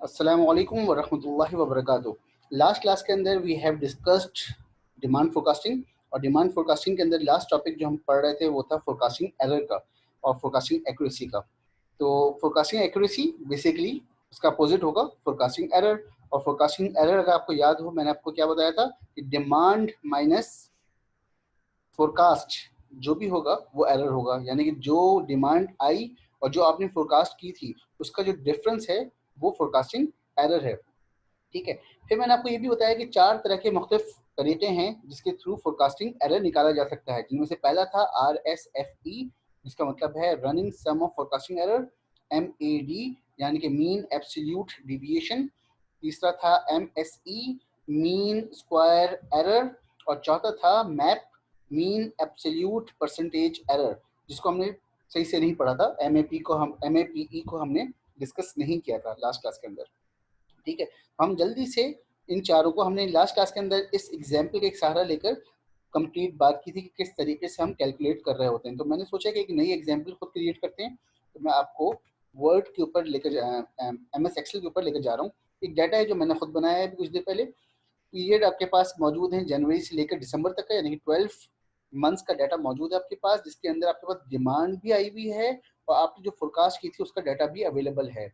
अस्सलामु अलैकुम वरहमतुल्लाहि वबरकातुहू। लास्ट क्लास के अंदर we have discussed demand forecasting, और डिमांड फोरकास्टिंग के अंदर लास्ट टॉपिक जो हम पढ़ रहे थे वो था फोरकास्टिंग एरर का और फोरकास्टिंग एक्यूरेसी का। तो फोरकास्टिंग एक्यूरेसी बेसिकली उसका अपोजिट होगा फोरकास्टिंग एरर। और फोरकास्टिंग एरर अगर आपको याद हो, मैंने आपको क्या बताया था कि डिमांड माइनस फोरकास्ट जो भी होगा वो एरर होगा, यानी कि जो डिमांड आई और जो आपने फोरकास्ट की थी उसका जो डिफरेंस है वो फोरकास्टिंग एरर है। ठीक है, फिर मैंने आपको ये भी बताया कि चार तरह के मुख्तलिफ तरीके हैं जिसके थ्रू फोरकास्टिंग एरर निकाला जा सकता है, जिनमें से पहला था RSFE, जिसका मतलब है running sum of forecasting error. MAD यानी कि मीन एब्सोल्यूट डिविएशन। तीसरा था MSE, मीन स्क्वायर एरर। और चौथा था map, mean absolute percentage error, जिसको हमने सही से नहीं पढ़ा था। MAPE को हमने डिस्कस नहीं किया था लास्ट क्लास के अंदर। ठीक है, हम जल्दी से इन चारों को हमने लास्ट क्लास के अंदर इस एग्जाम्पल का एक सहारा लेकर कंप्लीट बात की थी कि किस तरीके से हम कैलकुलेट कर रहे होते हैं। तो मैंने सोचा कि एक नई एग्जाम्पल खुद क्रिएट करते हैं। तो मैं आपको वर्ड के ऊपर लेकर MS एक्सेल के ऊपर लेकर जा रहा हूँ। एक डाटा है जो मैंने खुद बनाया है कुछ देर पहले। पीरियड आपके पास मौजूद है जनवरी से लेकर दिसंबर तक का, यानी कि 12 मंथ्स का डाटा मौजूद है आपके पास, जिसके अंदर आपके पास डिमांड भी आई हुई है और आपने जो फोरकास्ट की थी उसका डाटा भी अवेलेबल है।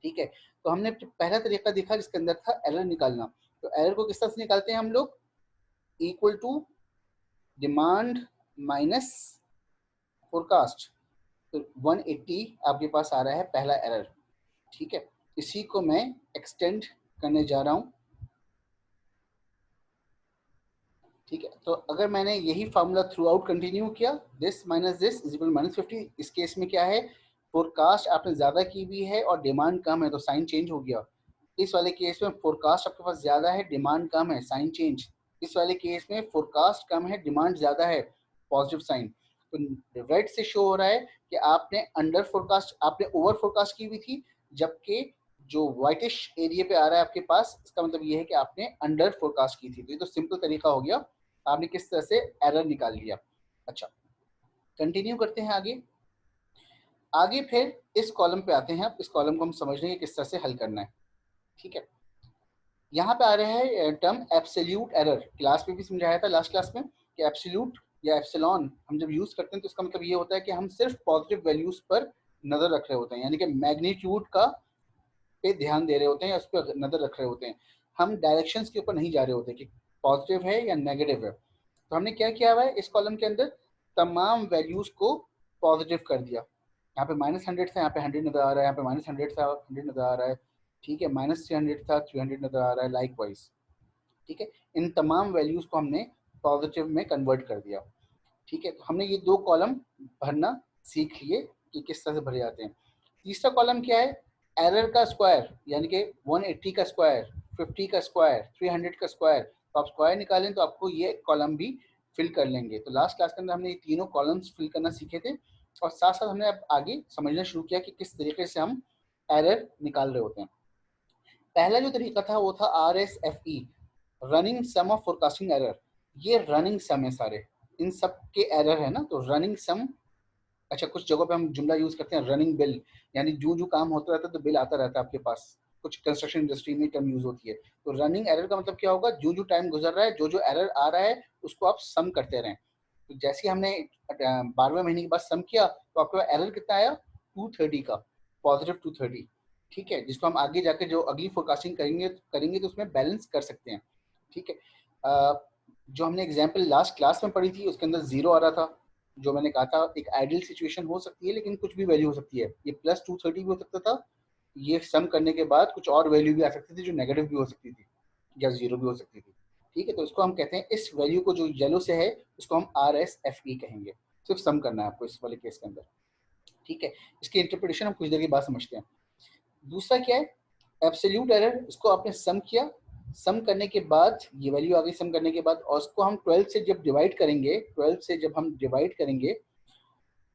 ठीक है, तो हमने पहला तरीका देखा जिसके अंदर था एरर निकालना। तो एरर को किस तरह से निकालते हैं हम लोग? Equal to demand minus forecast. तो 180 आपके पास आ रहा है पहला एरर। ठीक है, इसी को मैं एक्सटेंड करने जा रहा हूं। ठीक है, तो अगर मैंने यही फार्मूला थ्रू आउट कंटिन्यू किया, this minus this is equal -50। इस केस में क्या है, फोरकास्ट आपने ज़्यादा की हुई है और डिमांड कम है तो साइन चेंज हो गया। इस वाले केस में फोरकास्ट आपके पास ज़्यादा है, डिमांड कम है, साइन चेंज। इस वाले केस में फोरकास्ट कम है, डिमांड ज़्यादा है, पॉजिटिव साइन। तो रेड से शो हो रहा है कि आपने अंडर फोरकास्ट, आपने ओवर फोरकास्ट की हुई थी, जबकि जो व्हाइटिश एरिया पे आ रहा है आपके पास, इसका मतलब ये है कि आपने अंडर फोरकास्ट की थी। तो ये तो सिंपल तरीका हो गया, आपने किस तरह से एरर निकाल लिया। अच्छा, कंटिन्यू करते हैं आगे। आगे फिर इस कॉलम पे आते हैं। अब इस कॉलम को हम समझ लेंगे किस तरह से हल करना है। ठीक है, यहाँ पे आ रहा है टर्म एब्सोल्यूट एरर। क्लास में भी समझाया था लास्ट क्लास में कि एब्सोल्यूट या एप्सिलॉन हम जब यूज करते हैं तो इसका मतलब ये होता है कि हम सिर्फ पॉजिटिव वैल्यूज पर नजर रख रहे होते हैं, यानी कि मैग्नीट्यूड का पे ध्यान दे रहे होते हैं या उस पर नजर रख रहे होते हैं। हम डायरेक्शंस के ऊपर नहीं जा रहे होते कि पॉजिटिव है या नेगेटिव है। तो हमने क्या किया हुआ है, इस कॉलम के अंदर तमाम वैल्यूज को पॉजिटिव कर दिया। यहाँ पे -100 था, यहाँ पे 100 नजर आ रहा है, यहाँ पे -100 था, 100 नजर आ रहा है। ठीक है, -300 था, 300 नजर आ रहा है, लाइक वाइज। ठीक है, इन तमाम वैल्यूज को हमने पॉजिटिव में कन्वर्ट कर दिया। ठीक है, तो हमने ये दो कॉलम भरना सीख लिए कि किस तरह से भरे जाते हैं। तीसरा कॉलम क्या है, एरर का स्क्वायर, यानी कि 180 का स्क्वायर, 50 का स्क्वायर, 300 का स्क्वायर। तो आप स्क्वायर निकालें तो आपको ये कॉलम भी फिल कर लेंगे। तो लास्ट क्लास के अंदर हमने ये तीनों कॉलम्स फिल करना सीखे थे, और साथ साथ हमने अब आगे समझना शुरू किया कि किस तरीके से हम एरर निकाल रहे होते हैं। पहला जो तरीका था वो था RSFE, running sum of forecasting error. ये रनिंग सम है सारे, इन सब के एरर है ना, तो रनिंग सम। अच्छा, कुछ जगहों पे हम जुमला यूज करते हैं रनिंग बिल, यानी जो जो काम होता रहता है तो बिल आता रहता है आपके पास। कुछ कंस्ट्रक्शन इंडस्ट्री में टर्म यूज होती है। तो रनिंग एरर का मतलब क्या होगा, जो जो टाइम गुजर रहा है, जो जो एरर आ रहा है उसको आप सम करते रहें। तो जैसे ही हमने 12वें महीने के बाद सम किया तो आपको एरर कितना आया, 230 का, +230। ठीक है, जिसको हम आगे जाके जो अगली फोरकास्टिंग करेंगे तो उसमें बैलेंस कर सकते हैं। ठीक है, जो हमने एग्जाम्पल लास्ट क्लास में पढ़ी थी उसके अंदर 0 आ रहा था। जो मैंने कहा था एक आइडियल सिचुएशन हो सकती है, लेकिन कुछ भी वैल्यू हो सकती है। ये +230 भी हो सकता था, ये सम करने के बाद कुछ और वैल्यू भी आ सकती थी जो नेगेटिव भी हो सकती थी या 0 भी हो सकती थी। ठीक है, तो इसको हम कहते हैं, इस वैल्यू को जो येलो से है उसको हम RSFE कहेंगे। सिर्फ सम करना है आपको इस वाले केस के अंदर। ठीक है, इसकी इंटरप्रिटेशन हम कुछ देर के बाद समझते हैं। दूसरा क्या है, एब्सोल्यूट एरर। इसको आपने सम किया, सम करने के बाद ये वैल्यू आ गई सम करने के बाद, और उसको हम 12 से जब डिवाइड करेंगे, 12 से जब हम डिवाइड करेंगे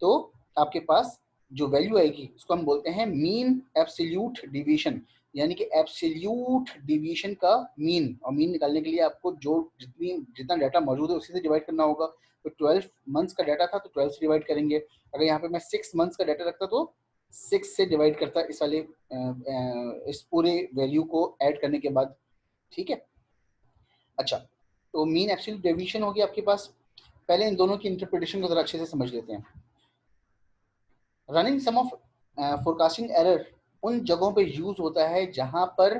तो आपके पास जो वैल्यू आएगी उसको हम बोलते हैं मीन एब्सोल्यूट डिवीजन, यानी कि एब्सोल्यूट डिवीजन का मीन। और मीन निकालने के लिए आपको जो जितना डाटा मौजूद है उसी से डिवाइड करना होगा। तो 12 मंथ्स का डाटा था तो 12 से डिवाइड करेंगे। अगर यहाँ पे मैं 6 मंथ्स का डाटा रखता तो 6 से डिवाइड करता है इस वाले इस पूरे वैल्यू को ऐड करने के बाद। ठीक है, अच्छा, तो मीन एब्सोल्यूट डेविएशन होगी आपके पास। पहले इन दोनों की इंटरप्रिटेशन को जरा अच्छे से समझ लेते हैं। Running sum of forecasting error उन जगहों पे यूज होता है जहां पर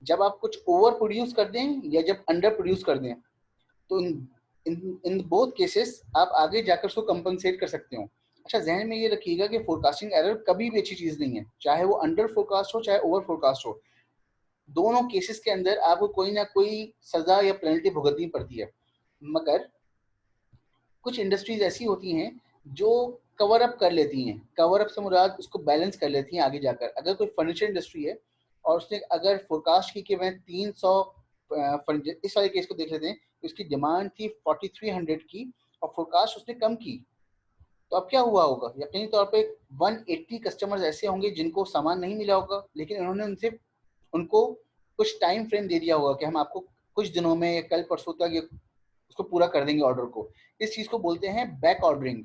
जब आप कुछ ओवर प्रोड्यूस कर दें या जब अंडर प्रोड्यूस कर दें, तो इन बोथ केसेस आप आगे जाकर उसको कंपनसेट कर सकते हो। अच्छा, जहन में ये रखिएगा कि फोरकास्टिंग एरर कभी भी अच्छी चीज नहीं है, चाहे वो अंडर फोरकास्ट हो चाहे ओवर फोरकास्ट हो। दोनों केसेस के अंदर आपको कोई ना कोई सजा या पेनल्टी भुगतनी पड़ती है। मगर कुछ इंडस्ट्रीज ऐसी होती हैं जो कवर अप कर लेती हैं। कवर अप से मुराद उसको बैलेंस कर लेती हैं आगे जाकर। अगर कोई फर्नीचर इंडस्ट्री है और उसने अगर फोरकास्ट की कि मैं 300 इस वाले केस को देख लेते हैं, उसकी डिमांड थी 4300 की और फोरकास्ट उसने कम की, तो अब क्या हुआ होगा? यकीनी तौर पे 180 कस्टमर्स ऐसे होंगे जिनको सामान नहीं मिला होगा, लेकिन उन्होंने उनको कुछ टाइम फ्रेम दे दिया होगा कि हम आपको कुछ दिनों में या कल परसों तक उसको पूरा कर देंगे ऑर्डर को। इस चीज को बोलते हैं बैक ऑर्डरिंग,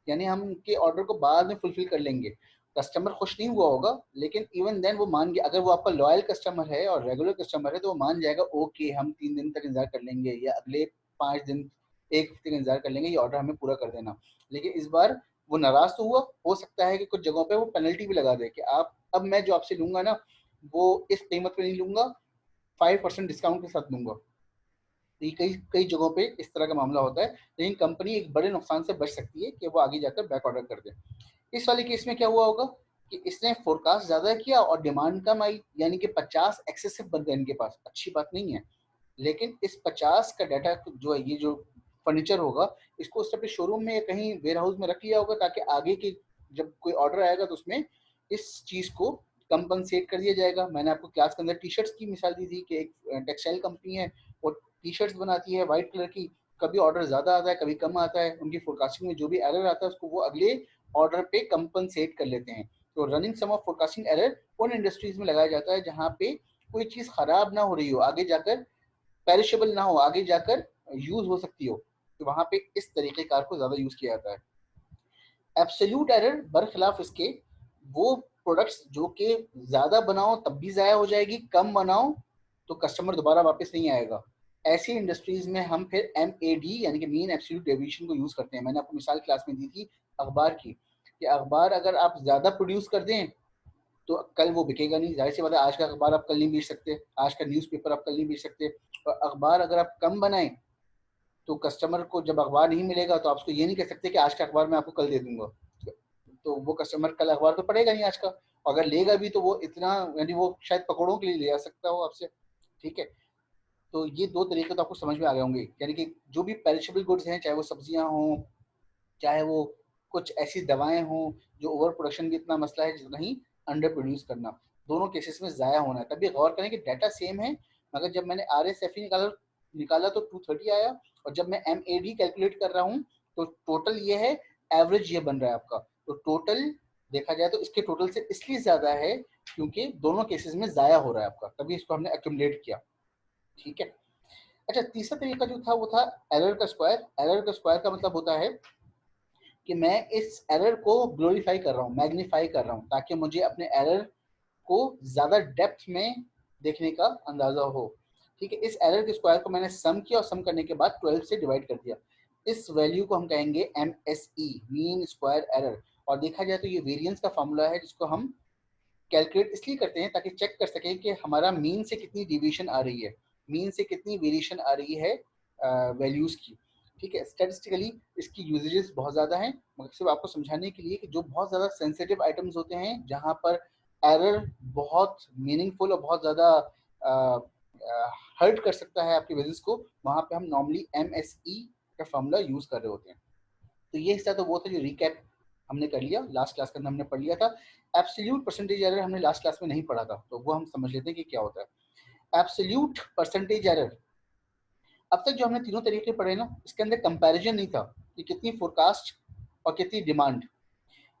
यानी हम उनके ऑर्डर को बाद में फुलफिल कर लेंगे। कस्टमर खुश नहीं हुआ होगा, लेकिन इवन देन वो मान गया। अगर वो आपका लॉयल कस्टमर है और रेगुलर कस्टमर है तो वो मान जाएगा, ओके हम 3 दिन तक इंतजार कर लेंगे या अगले 5 दिन, एक हफ्ते का इंतजार कर लेंगे, ये ऑर्डर हमें पूरा कर देना। लेकिन इस बार वो नाराज तो हुआ, हो सकता है कि कुछ जगहों पे वो पेनल्टी भी लगा दे कि आप अब मैं जो आपसे लूंगा ना वो इस कीमत पे नहीं लूंगा, 5% डिस्काउंट के साथ लूंगा। तो ये कई कई जगहों पे इस तरह का मामला होता है, लेकिन कंपनी एक बड़े नुकसान से बच सकती है कि वो आगे जाकर बैक ऑर्डर कर दे। इस वाले केस में क्या हुआ होगा कि इसने फोरकास्ट ज्यादा किया और डिमांड कम आई, यानी कि 50 एक्सेसिव बन गए इनके पास। अच्छी बात नहीं है, लेकिन इस 50 का डाटा जो है, ये जो फर्नीचर होगा, इसको उसने अपने शोरूम में या कहीं वेयर हाउस में रख लिया होगा ताकि आगे के जब कोई ऑर्डर आएगा तो उसमें इस चीज को कंपनसेट कर दिया जाएगा। मैंने आपको क्लास के अंदर टी शर्ट्स की मिसाल दी थी कि एक टेक्सटाइल कंपनी है, वो टी शर्ट्स बनाती है वाइट कलर की। कभी ऑर्डर ज्यादा आता है, कभी कम आता है, उनकी फोरकास्टिंग में जो भी एरर आता है उसको वो अगले ऑर्डर पे कंपनसेट कर लेते हैं। तो running sum of forecasting error उन इंडस्ट्रीज में लगाया जाता है जहां पे कोई चीज खराब ना हो रही हो, आगे जाकर पेरिशेबल ना हो, आगे जाकर यूज हो सकती हो, तो वहां पे इस तरीके कार को ज्यादा यूज किया जाता है। एब्सोल्यूट एरर बरखिलाफ इसके, वो प्रोडक्ट्स जो कि ज्यादा बनाओ तब भी जाया हो जाएगी, कम बनाओ तो कस्टमर दोबारा वापस नहीं आएगा। ऐसी इंडस्ट्रीज में हम फिर MAD यानी कि मीन एब्सोल्यूट डेविएशन को यूज करते हैं। मैंने आपको मिसाल क्लास में दी थी अखबार की, कि अखबार अगर आप ज्यादा प्रोड्यूस कर दें तो कल वो बिकेगा नहीं। जाहिर सी बात है, आज का अखबार आप कल नहीं बेच सकते, आज का न्यूज़पेपर आप कल नहीं बेच सकते। और अखबार अगर आप कम बनाएं तो कस्टमर को जब अखबार नहीं मिलेगा तो आप उसको ये नहीं कह सकते कि आज का अखबार मैं आपको कल दे दूंगा, तो वो कस्टमर कल अखबार तो पढ़ेगा नहीं आज का। अगर लेगा भी तो वो इतना, यानी वो शायद पकौड़ों के लिए ले आ सकता हो आपसे। ठीक है, तो ये दो तरीके तो आपको समझ में आ गए होंगे। यानी कि जो भी पेरिशेबल गुड्स हैं, चाहे वो सब्जियां हों, चाहे वो कुछ ऐसी दवाएं हों, जो ओवर प्रोडक्शन की इतना मसला है जितना ही अंडर प्रोड्यूस करना, दोनों केसेस में ज़ाया होना है। तभी गौर करें कि डाटा सेम है, मगर जब मैंने RSFE निकाला तो 230 आया, और जब मैं MAD कैलकुलेट कर रहा हूँ तो टोटल ये है, एवरेज ये बन रहा है आपका। तो टोटल देखा जाए तो इसके टोटल से इसलिए ज़्यादा है क्योंकि दोनों केसेस में ज़ाया हो रहा है आपका, तभी इसको हमने एक्यूमुलेट किया। ठीक है, अच्छा, तीसरा तरीका जो था वो था एरर का स्क्वायर। एरर का स्क्वायर का मतलब होता है कि मैं इस एरर को ग्लोरीफाई कर रहा हूँ, मैग्नीफाई कर रहा हूँ, ताकि मुझे अपने एरर को ज्यादा डेप्थ में देखने का अंदाजा हो। ठीक है, इस एरर के स्क्वायर को मैंने सम किया और सम करने के बाद 12 से डिवाइड कर दिया। इस वैल्यू को हम कहेंगे MSE, मीन स्क्वायर एरर। और देखा जाए तो ये वेरिएंस का फॉर्मूला है जिसको हम कैलकुलेट इसलिए करते हैं ताकि चेक कर सकें कि हमारा मीन से कितनी डिविएशन आ रही है, मीन से कितनी वेरिएशन आ रही है वैल्यूज की। ठीक है, स्टैटिस्टिकली इसकी यूजेजेस बहुत ज़्यादा हैं, मगर सिर्फ आपको समझाने के लिए कि जो बहुत ज़्यादा सेंसिटिव आइटम्स होते हैं जहाँ पर एरर बहुत मीनिंगफुल और बहुत ज़्यादा हर्ट कर सकता है आपके बिजनेस को, वहाँ पे हम नॉर्मली MSE का फॉर्मूला यूज़ कर रहे होते हैं। तो ये हिस्सा तो वो था जो रिकैप हमने कर लिया, लास्ट क्लास के अंदर हमने पढ़ लिया था। एब्सोल्यूट परसेंटेज एरर हमने लास्ट क्लास में नहीं पढ़ा था, तो वो हम समझ लेते हैं कि क्या होता है एब्सोल्यूट परसेंटेज एरर। अब तक जो हमने तीनों तरीके पढ़े ना, इसके अंदर कंपैरिजन नहीं था कि कितनी फोरकास्ट और कितनी डिमांड।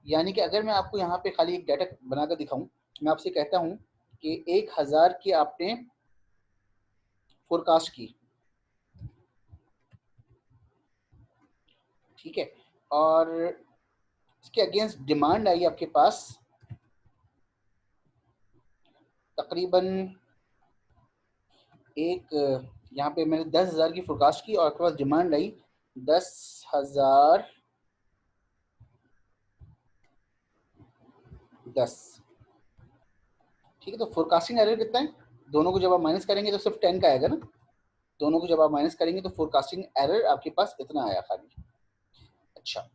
यानी कि अगर मैं आपको यहाँ पे खाली एक डाटा बनाकर दिखाऊं, मैं आपसे कहता हूँ कि 1000 की आपने फोरकास्ट की, ठीक है, और इसके अगेंस्ट डिमांड आई आपके पास तकरीबन एक यहाँ पे मैंने 10,000 की फोरकास्ट की और आपके पास डिमांड आई 10,010। ठीक है, तो फोरकास्टिंग एरर कितना है? दोनों को जब आप माइनस करेंगे तो सिर्फ 10 का आएगा ना। दोनों को जब आप माइनस करेंगे तो फोरकास्टिंग एरर आपके पास इतना आया खाली। अच्छा,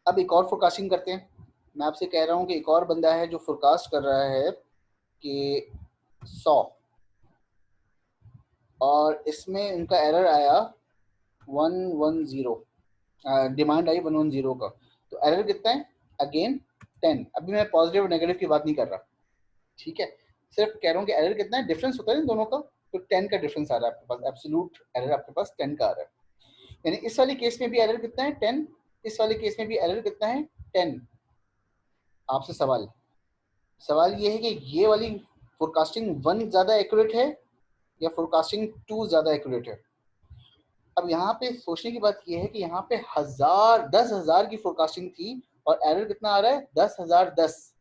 अब एक और फोरकास्टिंग करते हैं। मैं आपसे कह रहा हूँ कि एक और बंदा है जो फोरकास्ट कर रहा है कि 100, और इसमें इनका एरर आया 110, डिमांड आई 110 का। तो एरर कितना है? अगेन 10। अभी मैं पॉजिटिव और नेगेटिव की बात नहीं कर रहा, ठीक है, सिर्फ कह रहा हूँ कि एरर कितना है, डिफरेंस होता है ना दोनों का। तो 10 का डिफरेंस आ रहा है आपके पास, एब्सोल्यूट एरर आपके पास 10 का आ रहा है। यानी इस वाले केस में भी एरर कितना है? 10। इस वाले केस में भी एरर कितना है? 10। आपसे सवाल सवाल ये है कि ये वाली फोरकास्टिंग 1 ज़्यादा एक्यूरेट है या फोरकास्टिंग 2 ज़्यादा एक्यूरेट है? अब यहाँ पे सोचने की बात ये है कि यहाँ पे 10,000 की फोरकास्टिंग थी और एरर कितना आ रहा है? 10,010।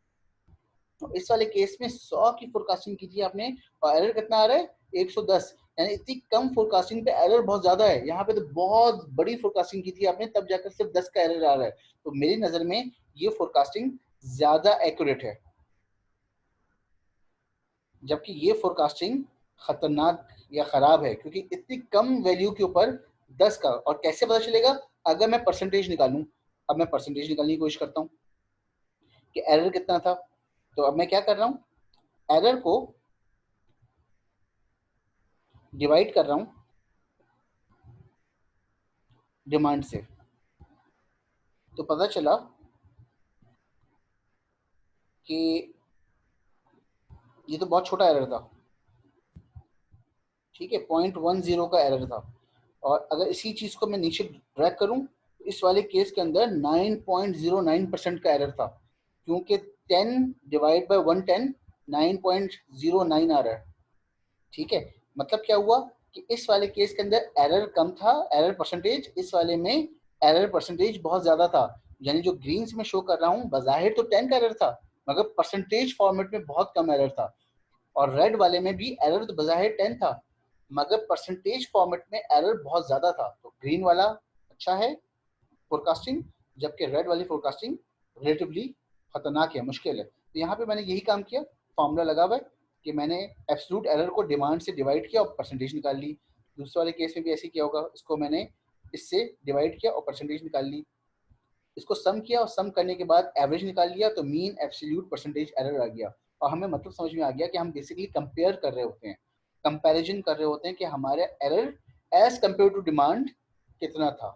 तो इस वाले केस में 100 की फोरकास्टिंग की थी आपने और एरर कितना आ रहा है? 110। यानी इतनी कम फोरकास्टिंग पे एरर बहुत ज्यादा है। यहाँ पे तो बहुत बड़ी फोरकास्टिंग की थी आपने, तब जाकर सिर्फ 10 का एरर आ रहा है। तो मेरी नजर में ये फोरकास्टिंग ज्यादा एक्यूरेट है, जबकि ये फोरकास्टिंग खतरनाक या खराब है, क्योंकि इतनी कम वैल्यू के ऊपर 10 का। और कैसे पता चलेगा? अगर मैं परसेंटेज निकालूं। अब मैं परसेंटेज निकालने की कोशिश करता हूँ कि एरर कितना था। तो अब मैं क्या कर रहा हूँ, एरर को डिवाइड कर रहा हूँ डिमांड से। तो पता चला कि ये तो बहुत छोटा एरर था, ठीक है, 0.10 का एरर था। और अगर इसी चीज को मैं नीचे ड्रैग करूं तो इस वाले केस के अंदर 9.09% का एरर था, क्योंकि 10 डिवाइड बाय 110 9.09 आ रहा है। ठीक है, मतलब क्या हुआ कि इस वाले केस के अंदर एरर कम था, एरर परसेंटेज, इस वाले में एरर परसेंटेज बहुत ज्यादा था। यानी जो ग्रीन में शो कर रहा हूँ बाहिर तो 10 का एरर था, मगर परसेंटेज फॉर्मेट में बहुत कम एरर था। और रेड वाले में भी एरर तो बाहिर 10 था, मगर परसेंटेज फॉर्मेट में एरर बहुत ज्यादा था। तो ग्रीन वाला अच्छा है फोरकास्टिंग, जबकि रेड वाली फोरकास्टिंग रिलेटिवली खतरनाक है, मुश्किल है। तो यहाँ पे मैंने यही काम किया, फॉर्मूला लगा हुआ है कि मैंने एब्सोल्यूट एरर को डिमांड से डिवाइड किया और परसेंटेज निकाल ली। दूसरे वाले केस में भी ऐसे किया होगा, इसको मैंने इससे डिवाइड किया और परसेंटेज निकाल ली। इसको सम किया और सम करने के बाद एवरेज निकाल लिया, तो मीन एब्सोल्यूट परसेंटेज एरर आ गया। और हमें मतलब समझ में आ गया कि हम बेसिकली कंपेयर कर रहे होते हैं, कंपैरिजन कर रहे होते हैं कि हमारे error as compared to demand कितना था।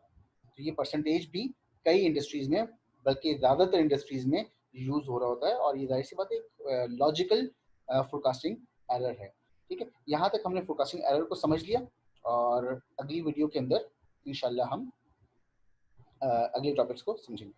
तो ये परसेंटेज भी कई इंडस्ट्रीज में, बल्कि ज़्यादातर इंडस्ट्रीज में यूज हो रहा होता है, और ये जाहिर सी बात है लॉजिकल फोरकास्टिंग एरर है। ठीक है, यहाँ तक हमने फोरकास्टिंग एरर को समझ लिया, और अगली वीडियो के अंदर इंशाल्लाह हम अगले टॉपिक्स को समझेंगे।